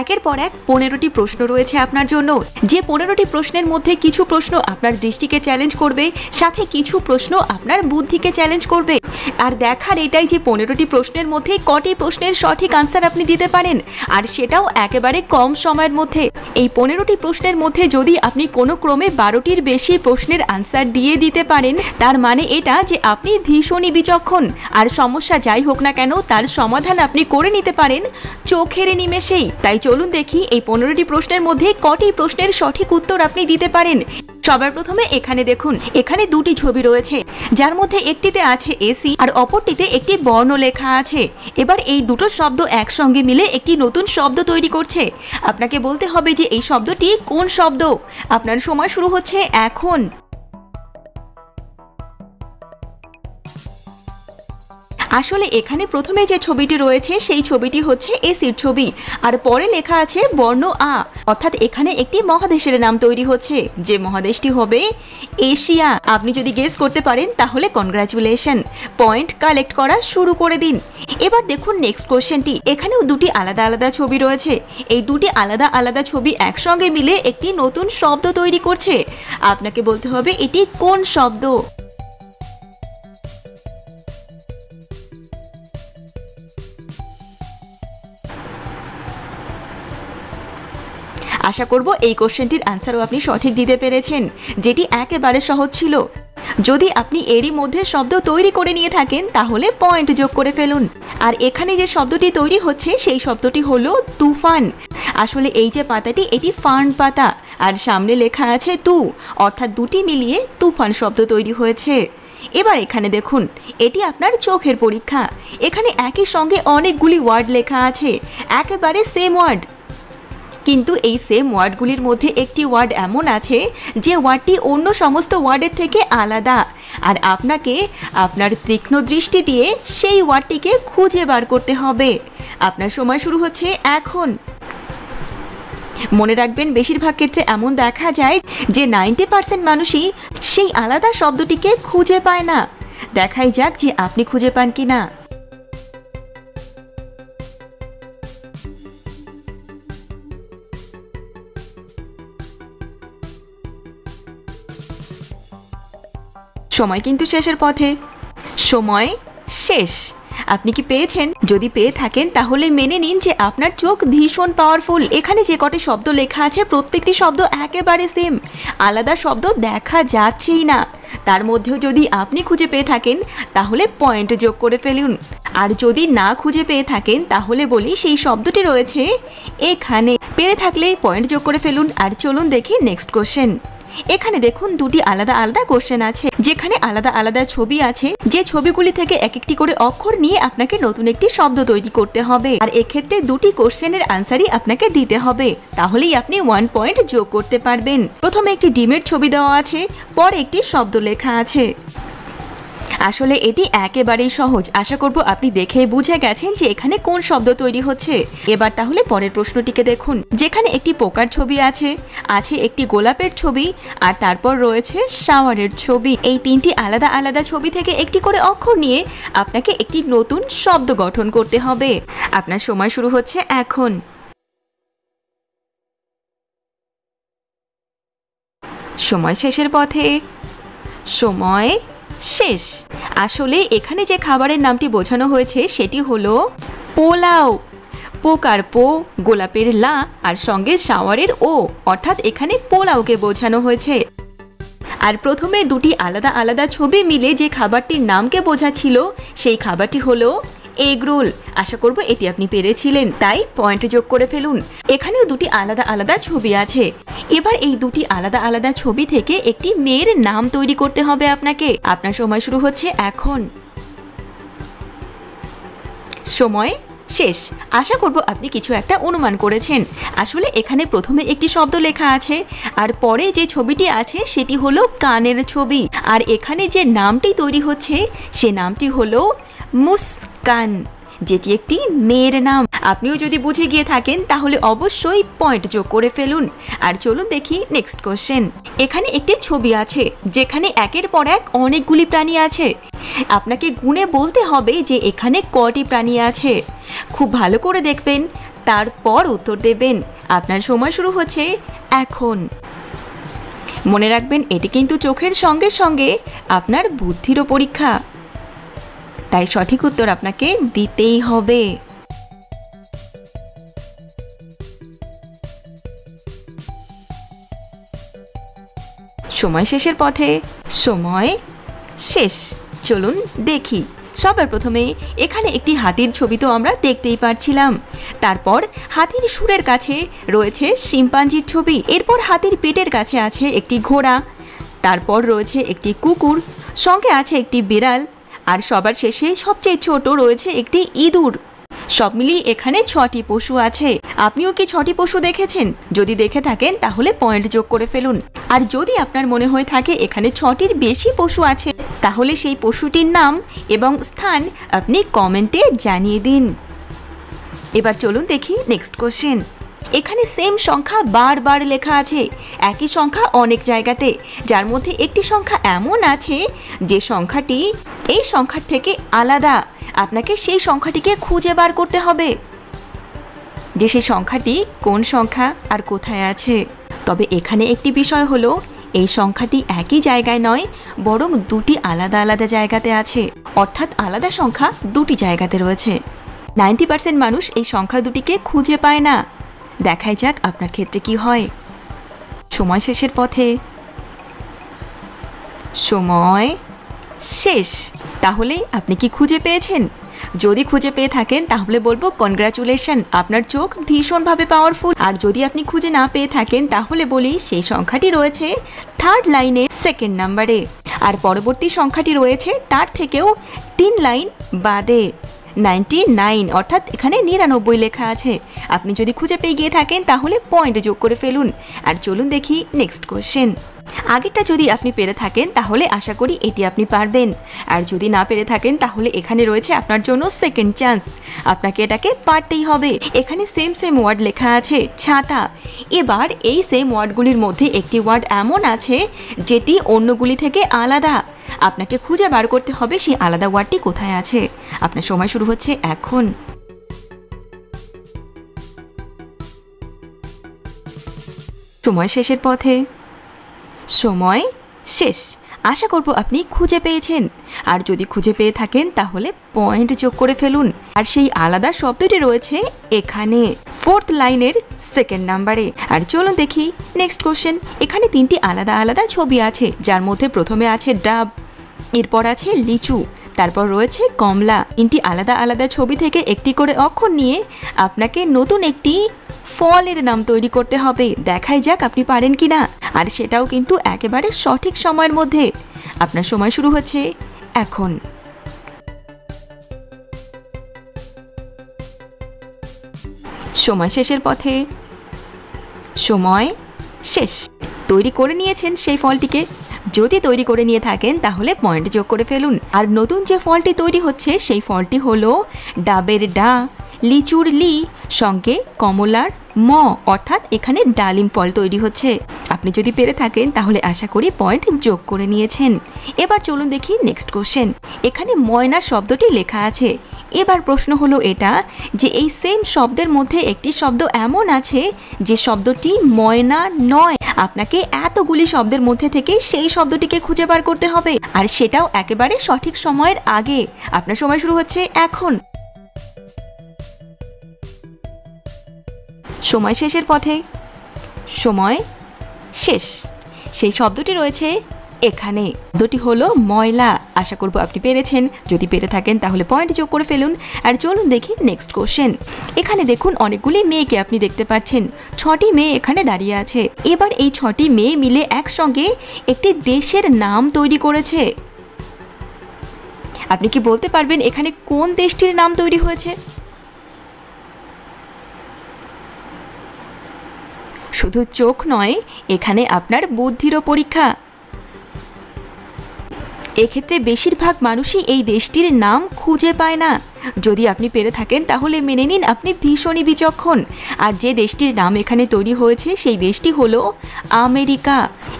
একের পর এক 15টি প্রশ্ন রয়েছে আপনার জন্য। যে 15টি প্রশ্নের মধ্যে কিছু প্রশ্ন আপনার দৃষ্টিকে চ্যালেঞ্জ করবে, সাথে কিছু প্রশ্ন আপনার বুদ্ধিকে চ্যালেঞ্জ করবে। আর দেখার এটাই যে 15টি প্রশ্নের মধ্যে কটি প্রশ্নের সঠিক আনসার আপনি দিতে পারেন, আর সেটাও একেবারে কম সময়ের মধ্যে। এই 15টি প্রশ্নের মধ্যে যদি আপনি কোনো ক্রমে 12টির বেশি প্রশ্নের আনসার দিয়ে দিতে পারেন, তার মানে এটা যে আপনি ভীষণই বিচক্ষণ। আর সমস্যা যাই হোক না কেন, তার সমাধান আপনি করে নিতে পারেন চোখের নিমেষেই। তাই চলুন দেখি এই 15টি প্রশ্নের মধ্যে কটি প্রশ্নের সঠিক উত্তর আপনি দিতে পারেন। সবার প্রথমে এখানে দেখুন, এখানে দুটি ছবি রয়েছে, যার মধ্যে একটিতে আছে এসি আর অপরটিতে একটি বর্ণ লেখা আছে। এবার এই দুটো শব্দ একসঙ্গে মিলে একটি নতুন শব্দ তৈরি করছে। আপনাকে বলতে হবে যে এই শব্দটি কোন শব্দ। আপনার সময় শুরু হচ্ছে এখন। আসলে এখানে প্রথমে যে ছবিটি রয়েছে সেই ছবিটি হচ্ছে এসির ছবি, আর পরে লেখা আছে বর্ণ আ, অর্থাৎ এখানে একটি মহাদেশের নাম তৈরি হচ্ছে, যে মহাদেশটি হবে এশিয়া। আপনি যদি গেস করতে পারেন তাহলে কনগ্রাচুলেশন, পয়েন্ট কালেক্ট করা শুরু করে দিন। এবার দেখুন নেক্সট কোশ্চেনটি, এখানেও দুটি আলাদা আলাদা ছবি রয়েছে। এই দুটি আলাদা আলাদা ছবি একসঙ্গে মিলে একটি নতুন শব্দ তৈরি করছে। আপনাকে বলতে হবে এটি কোন শব্দ। আশা করব এই কোশ্চেনটির আনসারও আপনি সঠিক দিতে পেরেছেন, যেটি একেবারে সহজ ছিল। যদি আপনি এরই মধ্যে শব্দ তৈরি করে নিয়ে থাকেন তাহলে পয়েন্ট যোগ করে ফেলুন। আর এখানে যে শব্দটি তৈরি হচ্ছে সেই শব্দটি হলো তুফান। আসলে এই যে পাতাটি, এটি ফার্ন পাতা, আর সামনে লেখা আছে তু, অর্থাৎ দুটি মিলিয়ে তুফান শব্দ তৈরি হয়েছে। এবার এখানে দেখুন, এটি আপনার চোখের পরীক্ষা। এখানে একই সঙ্গে অনেকগুলি ওয়ার্ড লেখা আছে, একেবারে সেম ওয়ার্ড, কিন্তু এই সেম ওয়ার্ডগুলির মধ্যে একটি ওয়ার্ড এমন আছে যে ওয়ার্ডটি অন্য সমস্ত ওয়ার্ডের থেকে আলাদা, আর আপনাকে আপনার তীক্ষ্ণ দৃষ্টি দিয়ে সেই ওয়ার্ডটিকে খুঁজে বার করতে হবে। আপনার সময় শুরু হচ্ছে এখন। মনে রাখবেন, বেশিরভাগ ক্ষেত্রে এমন দেখা যায় যে 90% মানুষই সেই আলাদা শব্দটিকে খুঁজে পায় না। দেখাই যাক যে আপনি খুঁজে পান কিনা। সময় কিন্তু শেষের পথে, সময় শেষ। আপনি কি পেয়েছেন? যদি পেয়ে থাকেন তাহলে মেনে নিন যে আপনার চোখ ভীষণ পাওয়ারফুল। এখানে যে কটি শব্দ লেখা আছে প্রত্যেকটি শব্দ একেবারে সেম, আলাদা শব্দ দেখা যাচ্ছেই না। তার মধ্যেও যদি আপনি খুঁজে পেয়ে থাকেন তাহলে পয়েন্ট যোগ করে ফেলুন, আর যদি না খুঁজে পেয়ে থাকেন তাহলে বলি সেই শব্দটি রয়েছে এখানে। পেরে থাকলে পয়েন্ট যোগ করে ফেলুন। আর চলুন দেখি নেক্সট কোশ্চেন। এখানে দেখুন দুটি আলাদা আলাদা কোশ্চেন আছে, যেখানে আলাদা আলাদা ছবি আছে। যে ছবিগুলি থেকে এক একটি করে অক্ষর নিয়ে আপনাকে নতুন একটি শব্দ তৈরি করতে হবে, আর এক্ষেত্রে দুটি কোশ্চেনের আনসারই আপনাকে দিতে হবে, তাহলেই আপনি 1 পয়েন্ট যোগ করতে পারবেন। প্রথমে একটি ডিমের ছবি দেওয়া আছে, পরে একটি শব্দ লেখা আছে। আসলে এটি একেবারেই সহজ। আশা করব আপনি দেখে বুঝে গেছেন যে এখানে কোন শব্দ তৈরি হচ্ছে। এবার তাহলে পরের প্রশ্নটিকে দেখুন, যেখানে একটি পোকার ছবি আছে, একটি গোলাপের ছবি, আর তারপর রয়েছে শাওয়ারের ছবি। এই তিনটি আলাদা আলাদা ছবি থেকে একটি করে অক্ষর নিয়ে আপনাকে একটি নতুন শব্দ গঠন করতে হবে। আপনার সময় শুরু হচ্ছে এখন। সময় শেষের পথে, সময় শেষ। আসলে এখানে যে খাবারের নামটি বোঝানো হয়েছে সেটি হলো পোলাও। পোকার পো, গোলাপের লা, আর সঙ্গে শাওয়ারের ও, অর্থাৎ এখানে পোলাওকে বোঝানো হয়েছে। আর প্রথমে দুটি আলাদা আলাদা ছবি মিলে যে খাবারটির নামকে বোঝাচ্ছিল সেই খাবারটি হলো এগ রোল। আশা করব এটি আপনি পেরেছিলেন, তাই পয়েন্ট যোগ করে ফেলুন। এখানেও দুটি আলাদা আলাদা ছবি আছে। এবার এই দুটি আলাদা আলাদা ছবি থেকে একটি মেয়ের নাম তৈরি করতে হবে আপনাকে। আপনার সময় শুরু হচ্ছে এখন। সময় শেষ। আশা করব আপনি কিছু একটা অনুমান করেছেন। আসলে এখানে প্রথমে একটি শব্দ লেখা আছে, আর পরে যে ছবিটি আছে সেটি হলো কানের ছবি। আর এখানে যে নামটি তৈরি হচ্ছে সে নামটি হলো মুস্কান, যেটি একটি মেয়ের নাম। আপনিও যদি বুঝে গিয়ে থাকেন তাহলে অবশ্যই পয়েন্ট যোগ করে ফেলুন। আর চলুন দেখি নেক্সট কোশ্চেন। এখানে একটি ছবি আছে যেখানে একের পর এক অনেকগুলি প্রাণী আছে। আপনাকে গুণে বলতে হবে যে এখানে কটি প্রাণী আছে। খুব ভালো করে দেখবেন, তারপর উত্তর দেবেন। আপনার সময় শুরু হচ্ছে এখন। মনে রাখবেন, এটি কিন্তু চোখের সঙ্গে সঙ্গে আপনার বুদ্ধিরও পরীক্ষা, তাই সঠিক উত্তর আপনাকে দিতেই হবে। সময় শেষের পথে, সময় শেষ। চলুন দেখি। সবার প্রথমে এখানে একটি হাতির ছবি তো আমরা দেখতেই পারছিলাম। তারপর হাতির শুঁড়ের কাছে রয়েছে শিম্পাঞ্জির ছবি। এরপর হাতির পেটের কাছে আছে একটি ঘোড়া। তারপর রয়েছে একটি কুকুর, সঙ্গে আছে একটি বিড়াল, আর সবার শেষে সবচেয়ে ছোট রয়েছে একটি ইঁদুর। সব মিলিয়ে এখানে 6টি পশু আছে। আপনিও কি 6টি পশু দেখেছেন? যদি দেখে থাকেন তাহলে পয়েন্ট যোগ করে ফেলুন। আর যদি আপনার মনে হয়ে থাকে এখানে 6টির বেশি পশু আছে, তাহলে সেই পশুটির নাম এবং স্থান আপনি কমেন্টে জানিয়ে দিন। এবার চলুন দেখি নেক্সট কোশ্চেন। এখানে সেম সংখ্যা বারবার লেখা আছে, একই সংখ্যা অনেক জায়গাতে, যার মধ্যে একটি সংখ্যা এমন আছে যে সংখ্যাটি এই সংখ্যার থেকে আলাদা। আপনাকে সেই সংখ্যাটিকে খুঁজে বার করতে হবে যে সেই সংখ্যাটি কোন সংখ্যা আর কোথায় আছে। তবে এখানে একটি বিষয় হলো, এই সংখ্যাটি একই জায়গায় নয়, বরং দুটি আলাদা আলাদা জায়গাতে আছে। অর্থাৎ আলাদা সংখ্যা দুটি জায়গাতে রয়েছে। 90% মানুষ এই সংখ্যা দুটিকে খুঁজে পায় না। দেখাই যাক আপনার ক্ষেত্রে কি হয়। সময় শেষের পথে, সময় শেষ। তাহলে আপনি কি খুঁজে পেয়েছেন? যদি খুঁজে পেয়ে থাকেন তাহলে বলবো কনগ্রাচুলেশন, আপনার চোখ ভীষণভাবে পাওয়ারফুল। আর যদি আপনি খুঁজে না পেয়ে থাকেন তাহলে বলি সেই সংখ্যাটি রয়েছে 3rd লাইনে 2nd নাম্বারে, আর পরবর্তী সংখ্যাটি রয়েছে তার থেকেও 3 লাইন বাদে 99, অর্থাৎ এখানে 99 লেখা আছে। আপনি যদি খুঁজে পেয়ে গিয়ে থাকেন তাহলে পয়েন্ট যোগ করে ফেলুন। আর চলুন দেখি নেক্সট কোশ্চেন। আগেরটা যদি আপনি পেরে থাকেন তাহলে আশা করি এটি আপনি পারবেন, আর যদি না পেরে থাকেন তাহলে এখানে রয়েছে আপনার জন্য সেকেন্ড চান্স। আপনাকে এটাকে পারতেই হবে। এখানে সেম ওয়ার্ড লেখা আছে, ছাতা। এবার এই সেম ওয়ার্ডগুলির মধ্যে একটি ওয়ার্ড এমন আছে যেটি অন্যগুলি থেকে আলাদা। আপনাকে খুঁজে বার করতে হবে সেই আলাদা ওয়ার্ডটি কোথায় আছে। আপনার সময় শুরু হচ্ছে এখন। সময় শেষের পথে, সময় শেষ। আশা করব আপনি খুঁজে পেয়েছেন, আর যদি খুঁজে পেয়ে থাকেন তাহলে পয়েন্ট যোগ করে ফেলুন। আর সেই আলাদা শব্দটি রয়েছে এখানে 4th লাইনের 2nd নাম্বারে। আর চলুন দেখি নেক্সট কোশ্চেন। এখানে 3টি আলাদা আলাদা ছবি আছে, যার মধ্যে প্রথমে আছে ডাব, এরপর আছে লিচু, তারপর রয়েছে কমলা। 3টি আলাদা আলাদা ছবি থেকে একটি করে অক্ষর নিয়ে আপনাকে নতুন একটি ফলের নাম তৈরি করতে হবে। দেখাই যাক আপনি পারেন কিনা, আর সেটাও কিন্তু একেবারে সঠিক সময়ের মধ্যে। আপনার সময় শুরু হচ্ছে এখন। সময় শেষের পথে, সময় শেষ। তৈরি করে নিয়েছেন সেই ফলটিকে? যদি তৈরি করে নিয়ে থাকেন তাহলে পয়েন্ট যোগ করে ফেলুন। আর নতুন যে ফলটি তৈরি হচ্ছে সেই ফলটি হলো ডাবের ডা, লিচুর লি, সঙ্গে কমলার ম, অর্থাৎ এখানে ডালিম ফল তৈরি হচ্ছে। আপনি যদি পেরে থাকেন তাহলে আশা করি পয়েন্ট যোগ করে নিয়েছেন। এবার চলুন দেখি নেক্সট কোশ্চেন। এখানে ময়না শব্দটি লেখা আছে। এবার প্রশ্ন হলো এটা যে এই সেম শব্দের মধ্যে একটি শব্দ এমন আছে যে শব্দটি ময়না নয়। আপনাকে এতগুলি শব্দের মধ্যে থেকে সেই শব্দটিকে খুঁজে বার করতে হবে, আর সেটাও একেবারে সঠিক সময়ের আগে। আপনার সময় শুরু হচ্ছে এখন। সময় শেষের পথে, সময় শেষ। সেই শব্দটি রয়েছে এখানে। শব্দটি হলো ময়লা। আশা করব আপনি পেরেছেন। যদি পেরে থাকেন তাহলে পয়েন্ট যোগ করে ফেলুন। আর চলুন দেখি নেক্সট কোশ্চেন। এখানে দেখুন অনেকগুলি মেয়েকে আপনি দেখতে পাচ্ছেন। 6টি মেয়ে এখানে দাঁড়িয়ে আছে। এবার এই 6টি মেয়ে মিলে একসঙ্গে একটি দেশের নাম তৈরি করেছে। আপনি কি বলতে পারবেন এখানে কোন দেশটির নাম তৈরি হয়েছে? শুধু চোখ নয়, এখানে আপনার বুদ্ধিরও পরীক্ষা। এক্ষেত্রে বেশিরভাগ মানুষই এই দেশটির নাম খুঁজে পায় না। যদি আপনি পেরে থাকেন তাহলে মেনে নিন আপনি ভীষণই বিচক্ষণ। আর যে দেশটির নাম এখানে তৈরি হয়েছে সেই দেশটি হলো আমেরিকা।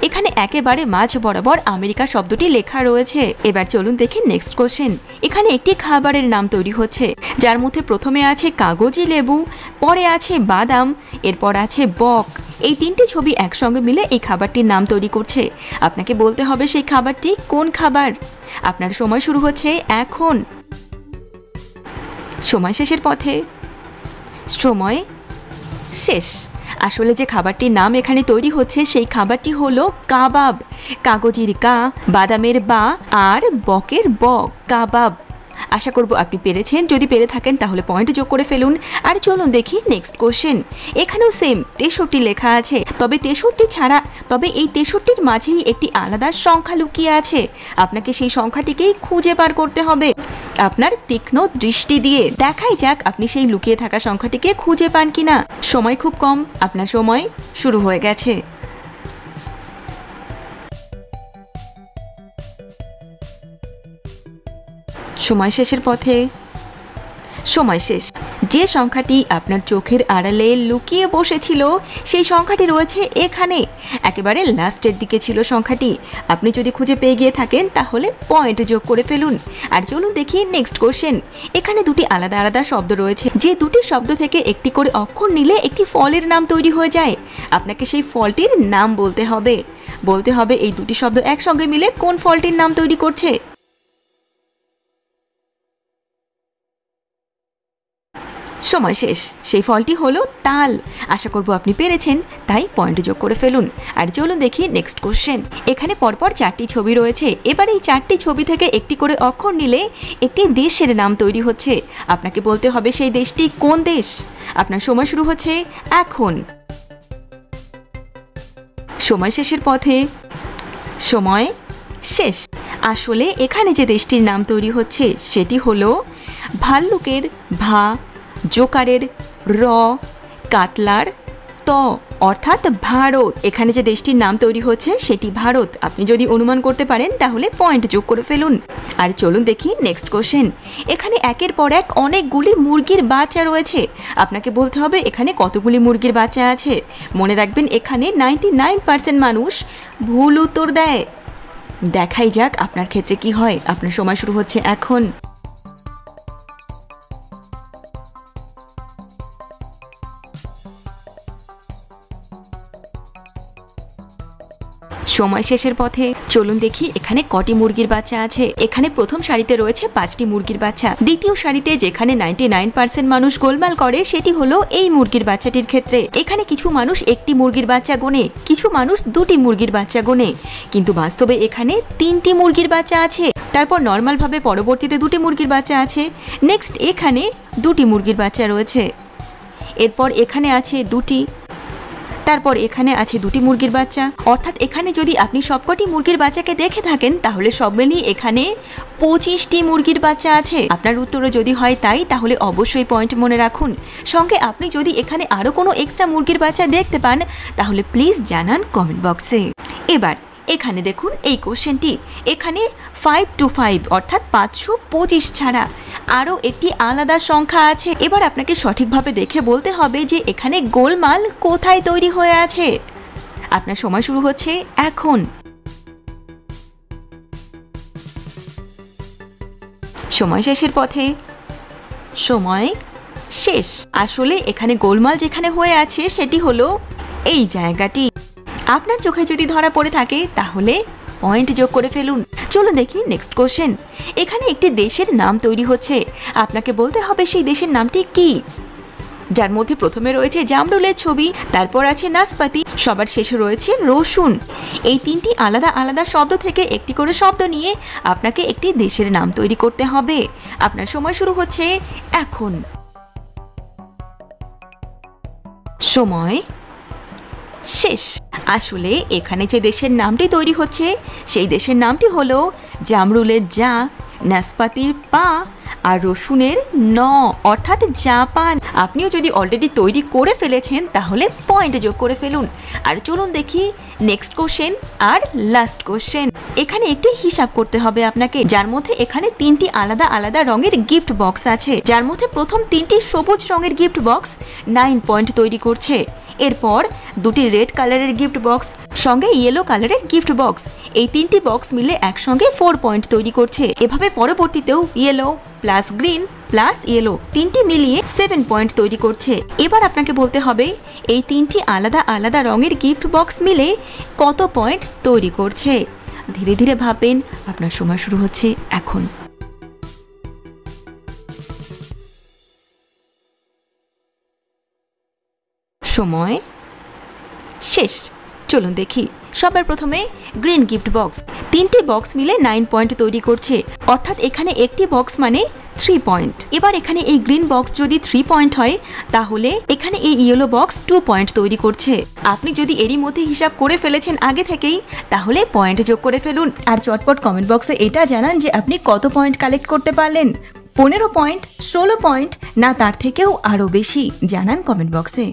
এখানে একেবারে মাঝ বরাবর আমেরিকা শব্দটি লেখা রয়েছে। এবার চলুন দেখি নেক্সট কোশ্চেন। এখানে একটি খাবারের নাম তৈরি হচ্ছে, যার মধ্যে প্রথমে আছে কাগজি লেবু, পরে আছে বাদাম, এরপর আছে বক। এই তিনটি ছবি একসঙ্গে মিলে এই খাবারটির নাম তৈরি করছে। আপনাকে বলতে হবে সেই খাবারটি কোন খাবার। আপনার সময় শুরু হচ্ছে এখন। সময় শেষের পথে। সময় শেষ। আসলে যে খাবারটির নাম এখানে তৈরি হচ্ছে সেই খাবারটি হলো কাবাব। কাগজির কা, বাদামের বা আর বকের বক, কাবাব। আশা করব আপনি পেরেছেন। যদি পেরে থাকেন তাহলে পয়েন্ট যোগ করে ফেলুন। আর চলুন দেখি নেক্সট কোশ্চেন। এখানেও সেম 63 লেখা আছে, তবে 63 ছাড়া তবে এই 63-র মাঝেই একটি আলাদা সংখ্যা লুকিয়ে আছে। আপনাকে সেই সংখ্যাটিকেই খুঁজে বার করতে হবে আপনার তীক্ষ্ণ দৃষ্টি দিয়ে। দেখাই যাক আপনি সেই লুকিয়ে থাকা সংখ্যাটিকে খুঁজে পান কিনা। সময় খুব কম, আপনার সময় শুরু হয়ে গেছে। সময় শেষের পথে। সময় শেষ। যে সংখ্যাটি আপনার চোখের আড়ালে লুকিয়ে বসেছিল সেই সংখ্যাটি রয়েছে এখানে, একেবারে লাস্টের দিকে ছিল সংখ্যাটি। আপনি যদি খুঁজে পেয়ে গিয়ে থাকেন তাহলে পয়েন্ট যোগ করে ফেলুন। আর চলুন দেখি নেক্সট কোশ্চেন। এখানে দুটি আলাদা আলাদা শব্দ রয়েছে, যে দুটি শব্দ থেকে একটি করে অক্ষর নিলে একটি ফলের নাম তৈরি হয়ে যায়। আপনাকে সেই ফলটির নাম বলতে হবে এই দুটি শব্দ একসঙ্গে মিলে কোন ফলটির নাম তৈরি করছে। সময় শেষ। সেই ফলটি হলো তাল। আশা করব আপনি পেরেছেন, তাই পয়েন্ট যোগ করে ফেলুন। আর চলুন দেখি নেক্সট কোশ্চেন। এখানে পরপর 4টি ছবি রয়েছে। এবার এই 4টি ছবি থেকে একটি করে অক্ষর নিলে একটি দেশের নাম তৈরি হচ্ছে। আপনাকে বলতে হবে সেই দেশটি কোন দেশ। আপনার সময় শুরু হচ্ছে এখন। সময় শেষের পথে। সময় শেষ। আসলে এখানে যে দেশটির নাম তৈরি হচ্ছে সেটি হলো ভাল্লুকের ভা, জোকারের র, কাতলার ত, অর্থাৎ ভারত। এখানে যে দেশটির নাম তৈরি হচ্ছে সেটি ভারত। আপনি যদি অনুমান করতে পারেন তাহলে পয়েন্ট যোগ করে ফেলুন। আর চলুন দেখি নেক্সট কোশ্চেন। এখানে একের পর এক অনেকগুলি মুরগির বাচ্চা রয়েছে। আপনাকে বলতে হবে এখানে কতগুলি মুরগির বাচ্চা আছে। মনে রাখবেন এখানে 99% মানুষ ভুল উত্তর দেয়। দেখাই যাক আপনার ক্ষেত্রে কি হয়। আপনার সময় শুরু হচ্ছে এখন। সময় শেষের পথে। চলুন দেখি এখানে কটি মুরগির বাচ্চা আছে। এখানে প্রথম সারিতে রয়েছে 5টি মুরগির বাচ্চা। দ্বিতীয় সারিতে যেখানে 99% মানুষ গোলমাল করে সেটি হলো এই মুরগির বাচ্চাটির ক্ষেত্রে। এখানে কিছু মানুষ একটি মুরগির বাচ্চা গোনে, কিছু মানুষ দুটি মুরগির বাচ্চা গোনে, কিন্তু বাস্তবে এখানে 3টি মুরগির বাচ্চা আছে। তারপর নর্মাল ভাবে পরবর্তীতে 2টি মুরগির বাচ্চা আছে। নেক্সট এখানে 2টি মুরগির বাচ্চা রয়েছে। এরপর এখানে আছে 2টি, তারপর এখানে আছে 2টি মুরগির বাচ্চা। অর্থাৎ এখানে যদি আপনি সবকটি মুরগির বাচ্চাকে দেখে থাকেন তাহলে সব মিলিয়ে এখানে 25টি মুরগির বাচ্চা আছে। আপনার উত্তরও যদি হয় তাই, তাহলে অবশ্যই পয়েন্ট মনে রাখুন। সঙ্গে আপনি যদি এখানে আরও কোনো এক্সট্রা মুরগির বাচ্চা দেখতে পান তাহলে প্লিজ জানান কমেন্ট বক্সে। এবার এখানে দেখুন এই কোশ্চেনটি। এখানে 5 to 5 অর্থাৎ 525 ছাড়া আরও একটি আলাদা সংখ্যা আছে। এবার আপনাকে সঠিকভাবে দেখে বলতে হবে যে এখানে গোলমাল কোথায় তৈরি হয়ে আছে। আপনার সময় শুরু হচ্ছে এখন। সময় শেষের পথে। সময় শেষ। আসলে এখানে গোলমাল যেখানে হয়ে আছে সেটি হলো এই জায়গাটি। আপনার চোখে যদি ধরা পড়ে থাকে তাহলে পয়েন্ট যোগ করে ফেলুন। চলো দেখি নেক্সট কোশ্চেন। এখানে একটি দেশের নাম তৈরি হচ্ছে। আপনাকে বলতে হবে সেই দেশের নামটি কি, যার মধ্যে প্রথমে রয়েছে জামরুলের ছবি, তারপর আছে নাশপাতি, সবার শেষে রয়েছে রসুন। এই 3টি আলাদা আলাদা শব্দ থেকে একটি করে শব্দ নিয়ে আপনাকে একটি দেশের নাম তৈরি করতে হবে। আপনার সময় শুরু হচ্ছে এখন। সময় শেষ। আসলে এখানে যে দেশের নামটি তৈরি হচ্ছে সেই দেশের নামটি হলো জামরুলের জা, নাশপাতির পা আর রসুনের 9 অর্থাৎ জাপান। আপনিও যদি অলরেডি তৈরি করে ফেলেছেন তাহলে পয়েন্ট যোগ করে ফেলুন। আর চলুন দেখি নেক্সট কোশ্চেন আর লাস্ট কোশ্চেন। এখানে একটি হিসাব করতে হবে আপনাকে, যার মধ্যে এখানে 3টি আলাদা আলাদা রঙের গিফট বক্স আছে, যার মধ্যে প্রথম 3টি সবুজ রঙের গিফট বক্স 9 পয়েন্ট তৈরি করছে। এরপর 2টি রেড কালারের গিফট বক্স সঙ্গে ইয়েলো কালারের গিফট বক্স, এই 3টি বক্স মিলে একসঙ্গে 4 পয়েন্ট তৈরি করছে। এভাবে পরবর্তীতেও yellow plus green plus yellow 3টি মিলিয়ে 7 পয়েন্ট তৈরি করছে। এবার আপনাকে বলতে হবে এই 3টি আলাদা আলাদা রঙের গিফট বক্স মিলে কত পয়েন্ট তৈরি করছে। ধীরে ধীরে ভাববেন, আপনার সময় শুরু হচ্ছে এখন। সময় শেষ। চলুন দেখি। সবার প্রথমে গ্রিন গিফট বক্স, 3টি বক্স মিলে 9 পয়েন্ট তৈরি করছে, অর্থাৎ এখানে একটি বক্স মানে 3 পয়েন্ট। এবার এখানে এই গ্রিন বক্স যদি 3 পয়েন্ট হয় তাহলে এখানে এই ইয়েলো বক্স 2 পয়েন্ট তৈরি করছে। আপনি যদি এরই মধ্যে হিসাব করে ফেলেছেন আগে থেকেই তাহলে পয়েন্ট যোগ করে ফেলুন। আর চটপট কমেন্ট বক্সে এটা জানান যে আপনি কত পয়েন্ট কালেক্ট করতে পারলেন। 15 পয়েন্ট, 16 পয়েন্ট, না তার থেকেও আরও বেশি? জানান কমেন্ট বক্সে।